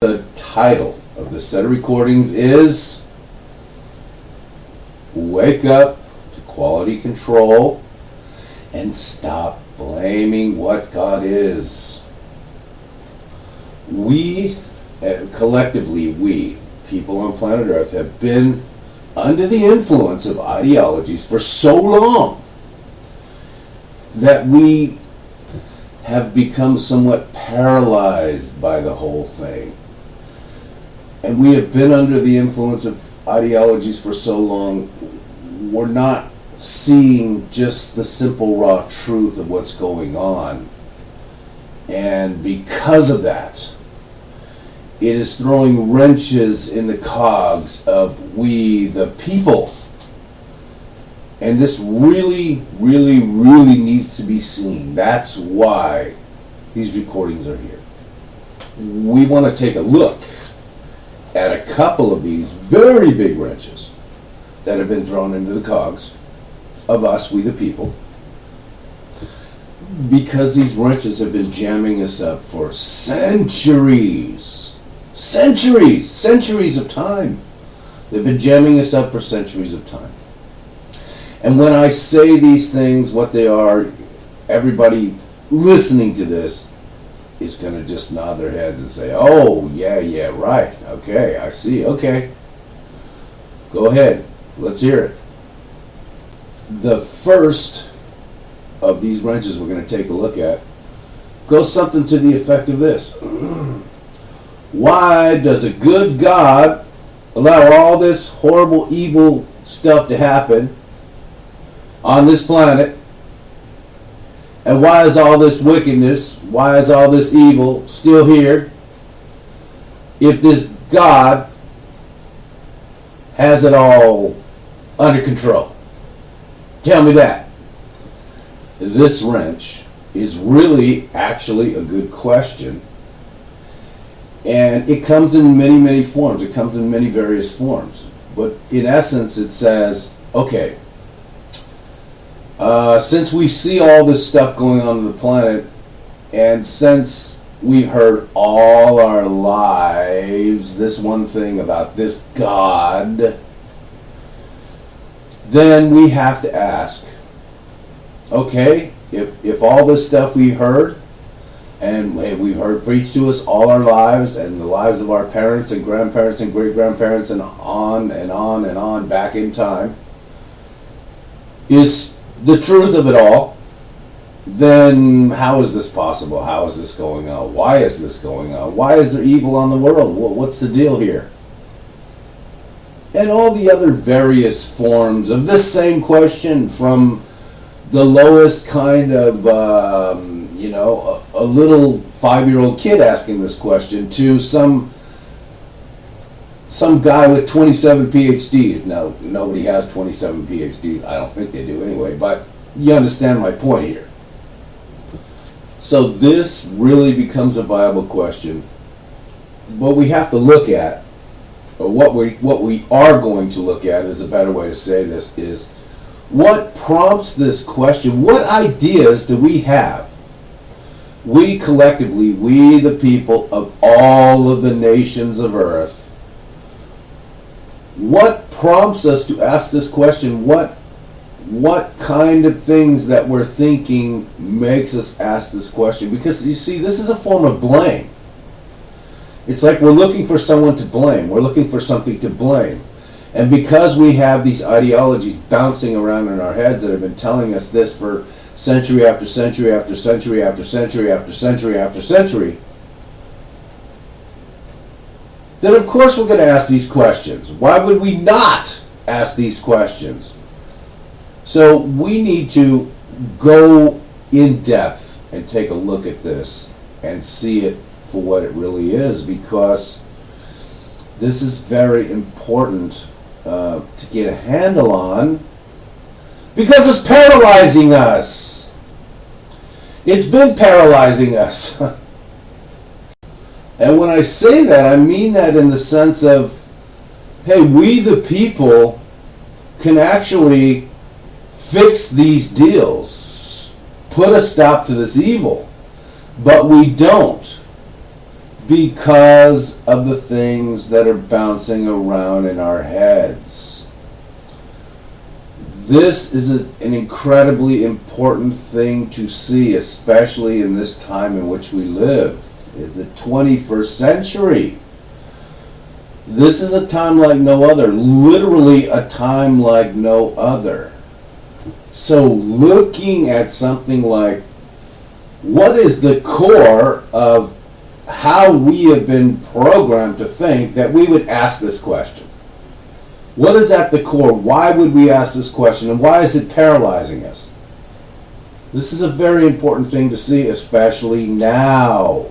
The title of this set of recordings is Wake Up to Quality Control and Stop Blaming What God Is. We, collectively, we, people on planet Earth, have been under the influence of ideologies for so long that we have become somewhat paralyzed by the whole thing. And we have been under the influence of ideologies for so long, we're not seeing just the simple raw truth of what's going on. And because of that, it is throwing wrenches in the cogs of we, the people. And this really, really, really needs to be seen. That's why these recordings are here. We want to take a look at a couple of these very big wrenches that have been thrown into the cogs of us, we the people, because these wrenches have been jamming us up for centuries of time. They've been jamming us up for centuries of time. And when I say these things, what they are, everybody listening to this is going to just nod their heads and say, oh, yeah, right, okay, I see, okay. Go ahead, let's hear it. The first of these wrenches we're going to take a look at goes something to the effect of this. Why does a good God allow all this horrible, evil stuff to happen on this planet? And why is all this wickedness, why is all this evil still here if this God has it all under control? Tell me that. This wrench is really actually a good question. And it comes in many, many forms. It comes in many various forms. But in essence, it says, okay, since we see all this stuff going on the planet, and since we've heard all our lives this one thing about this God, then we have to ask, okay, if all this stuff we heard, and we've heard preached to us all our lives, and the lives of our parents and grandparents and great-grandparents, and on and on and on back in time, is the truth of it all, then how is this possible? How is this going on? Why is this going on? Why is there evil on the world? What's the deal here? And all the other various forms of this same question, from the lowest kind of, a little 5-year-old kid asking this question to some guy with 27 PhDs. Now, nobody has 27 PhDs. I don't think they do anyway, but you understand my point here. So this really becomes a viable question. What we have to look at, or what we are going to look at, is a better way to say this, is what prompts this question? What ideas do we have? We collectively, we the people of all of the nations of earth, what prompts us to ask this question? What kind of things that we're thinking makes us ask this question? Because you see, this is a form of blame. It's like we're looking for someone to blame. We're looking for something to blame. And because we have these ideologies bouncing around in our heads that have been telling us this for century after century after century after century after century after century, then of course we're going to ask these questions. Why would we not ask these questions? So we need to go in depth and take a look at this and see it for what it really is, because this is very important to get a handle on, because it's paralyzing us. It's been paralyzing us. And when I say that, I mean that in the sense of, hey, we the people can actually fix these deals, put a stop to this evil, but we don't. because of the things that are bouncing around in our heads. This is an incredibly important thing to see, especially in this time in which we live, in the 21st century. This is a time like no other, literally a time like no other. So looking at something like, what is the core of how we have been programmed to think that we would ask this question? What is at the core? Why would we ask this question, and why is it paralyzing us? This is a very important thing to see, especially now.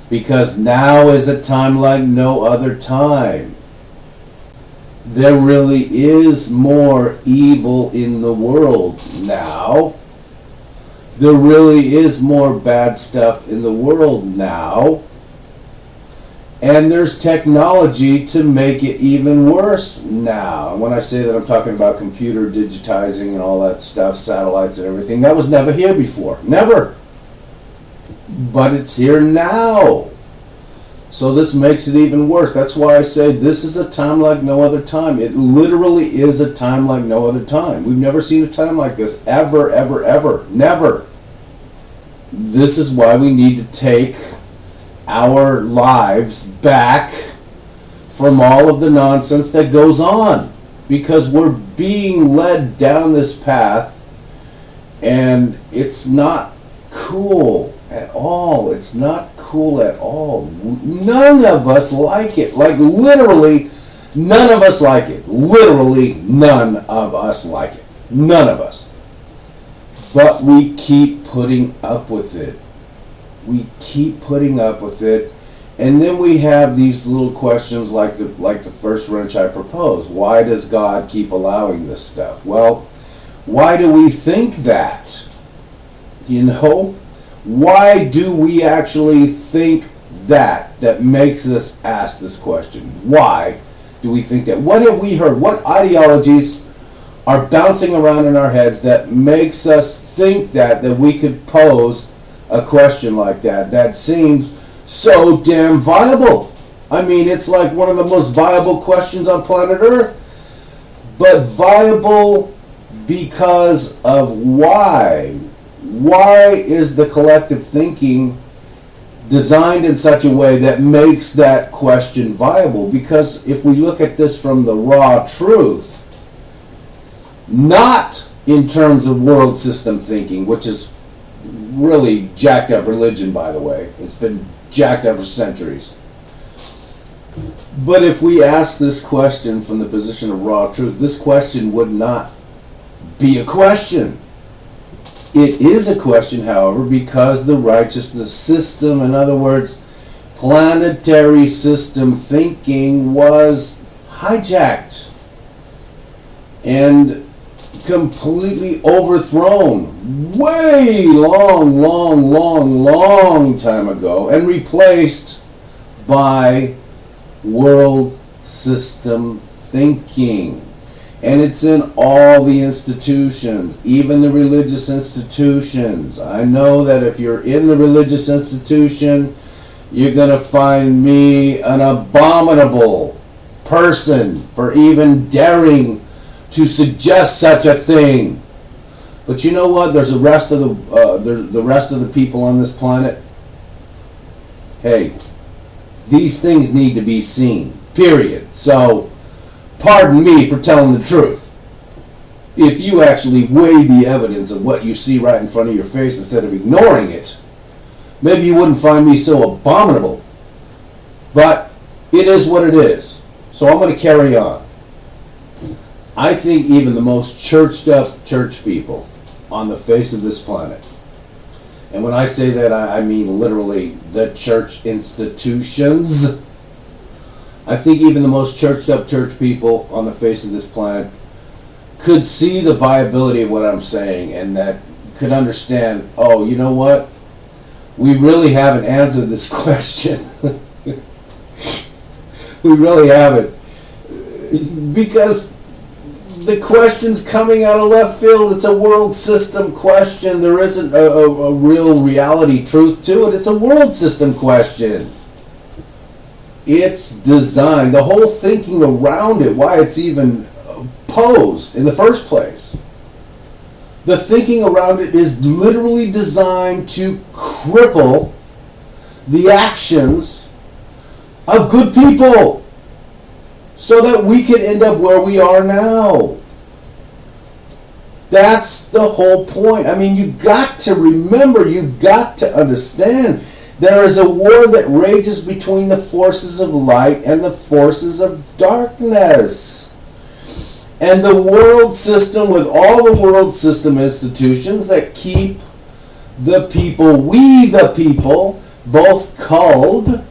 Because now is a time like no other time. There really is more evil in the world now. There really is more bad stuff in the world now. And there's technology to make it even worse now. And when I say that, I'm talking about computer digitizing and all that stuff, satellites and everything. That was never here before. Never. But it's here now. So this makes it even worse. That's why I say this is a time like no other time. It literally is a time like no other time. We've never seen a time like this. Ever, ever, ever. Never. This is why we need to take our lives back from all of the nonsense that goes on, because we're being led down this path and it's not cool at all. It's not cool at all. None of us like it. Like literally none of us like it. Literally none of us like it. None of us. But we keep putting up with it. We keep putting up with it, and then we have these little questions like the first wrench I proposed. Why does God keep allowing this stuff? Well, why do we think that? You know? Why do we actually think that makes us ask this question? Why do we think that? What have we heard? What ideologies are bouncing around in our heads that makes us think that we could pose a question like that seems so damn viable? I mean, it's like one of the most viable questions on planet Earth. But viable because of why? Why is the collective thinking designed in such a way that makes that question viable? Because if we look at this from the raw truth, not in terms of world system thinking, which is really jacked up religion, by the way. It's been jacked up for centuries. But if we ask this question from the position of raw truth, this question would not be a question. It is a question, however, because the righteousness system, in other words, planetary system thinking, was hijacked and completely overthrown way long time ago and replaced by world system thinking. And it's in all the institutions, even the religious institutions. I know that if you're in the religious institution, you're going to find me an abominable person for even daring to suggest such a thing. But you know what? There's the rest of the people on this planet. Hey, these things need to be seen. Period. So, pardon me for telling the truth. If you actually weigh the evidence of what you see right in front of your face instead of ignoring it, maybe you wouldn't find me so abominable. But it is what it is. So I'm going to carry on. I think even the most churched up church people on the face of this planet, and when I say that, I mean literally the church institutions. I think even the most churched up church people on the face of this planet could see the viability of what I'm saying, and that could understand, oh, you know what? We really haven't answered this question. We really haven't. Because the question's coming out of left field. It's a world system question. There isn't a real reality truth to it. It's a world system question. It's designed, the whole thinking around it, why it's even posed in the first place. The thinking around it is literally designed to cripple the actions of good people so that we can end up where we are now. That's the whole point. I mean, you got to remember, you got to understand, there is a war that rages between the forces of light and the forces of darkness. And the world system, with all the world system institutions that keep the people, we the people, both culled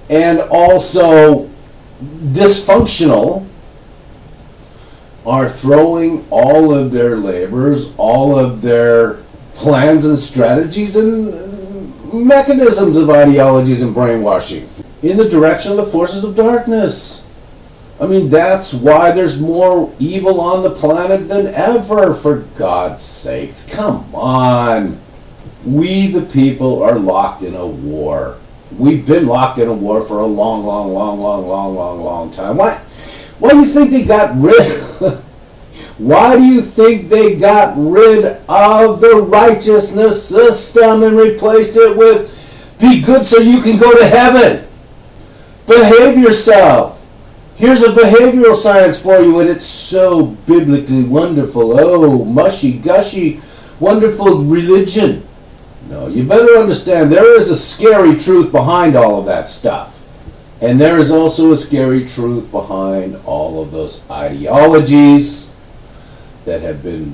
and also dysfunctional, are throwing all of their labors, all of their plans and strategies and mechanisms of ideologies and brainwashing in the direction of the forces of darkness. I mean, that's why there's more evil on the planet than ever, for God's sakes. Come on. We, the people, are locked in a war. We've been locked in a war for a long time. Why do you think they got rid Why do you think they got rid of the righteousness system and replaced it with be good so you can go to heaven? Behave yourself. Here's a behavioral science for you, and it's so biblically wonderful. Oh, mushy, gushy, wonderful religion. No, you better understand there is a scary truth behind all of that stuff. And there is also a scary truth behind all of those ideologies that have been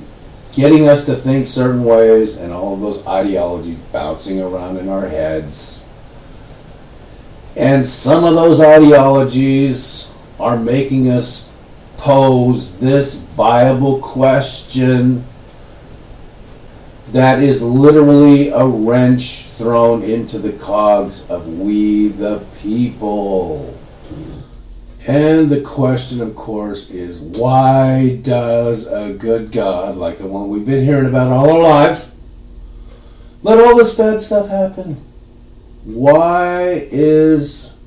getting us to think certain ways, and all of those ideologies bouncing around in our heads. And some of those ideologies are making us pose this viable question that is literally a wrench thrown into the cogs of we the people. And the question, of course, is why does a good God, like the one we've been hearing about all our lives, let all this bad stuff happen? Why is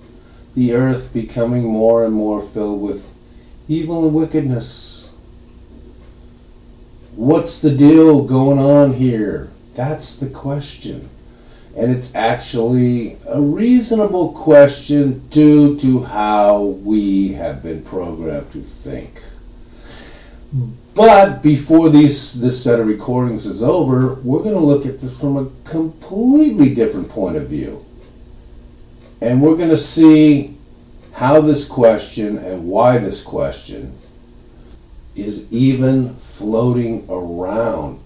the earth becoming more and more filled with evil and wickedness? What's the deal going on here? That's the question. And it's actually a reasonable question due to how we have been programmed to think. But before this set of recordings is over, we're going to look at this from a completely different point of view. And we're going to see how this question and why this question is even floating around.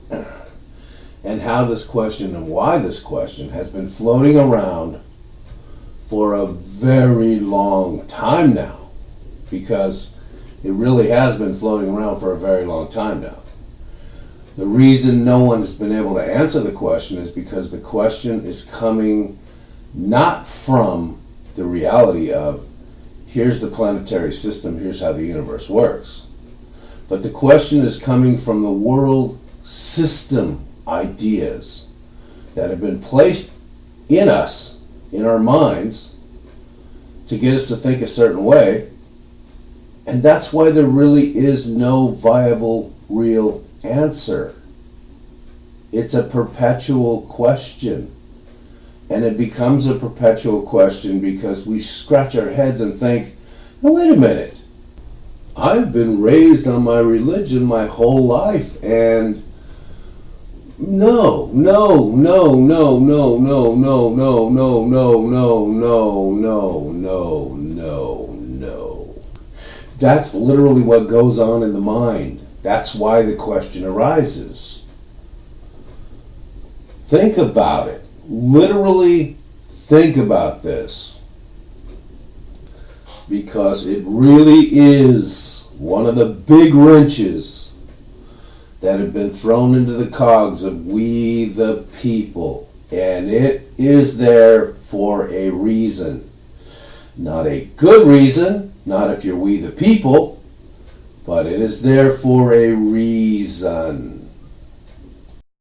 And how this question and why this question has been floating around for a very long time now. Because it really has been floating around for a very long time now. The reason no one has been able to answer the question is because the question is coming not from the reality of here's the planetary system, here's how the universe works. But the question is coming from the world system ideas that have been placed in us, in our minds, to get us to think a certain way. And that's why there really is no viable, real answer. It's a perpetual question. And it becomes a perpetual question because we scratch our heads and think, oh, wait a minute. I've been raised on my religion my whole life, and no. That's literally what goes on in the mind. That's why the question arises. Think about it. Literally think about this, because it really is one of the big wrenches that have been thrown into the cogs of we the people, and it is there for a reason. Not a good reason, not if you're we the people, but it is there for a reason.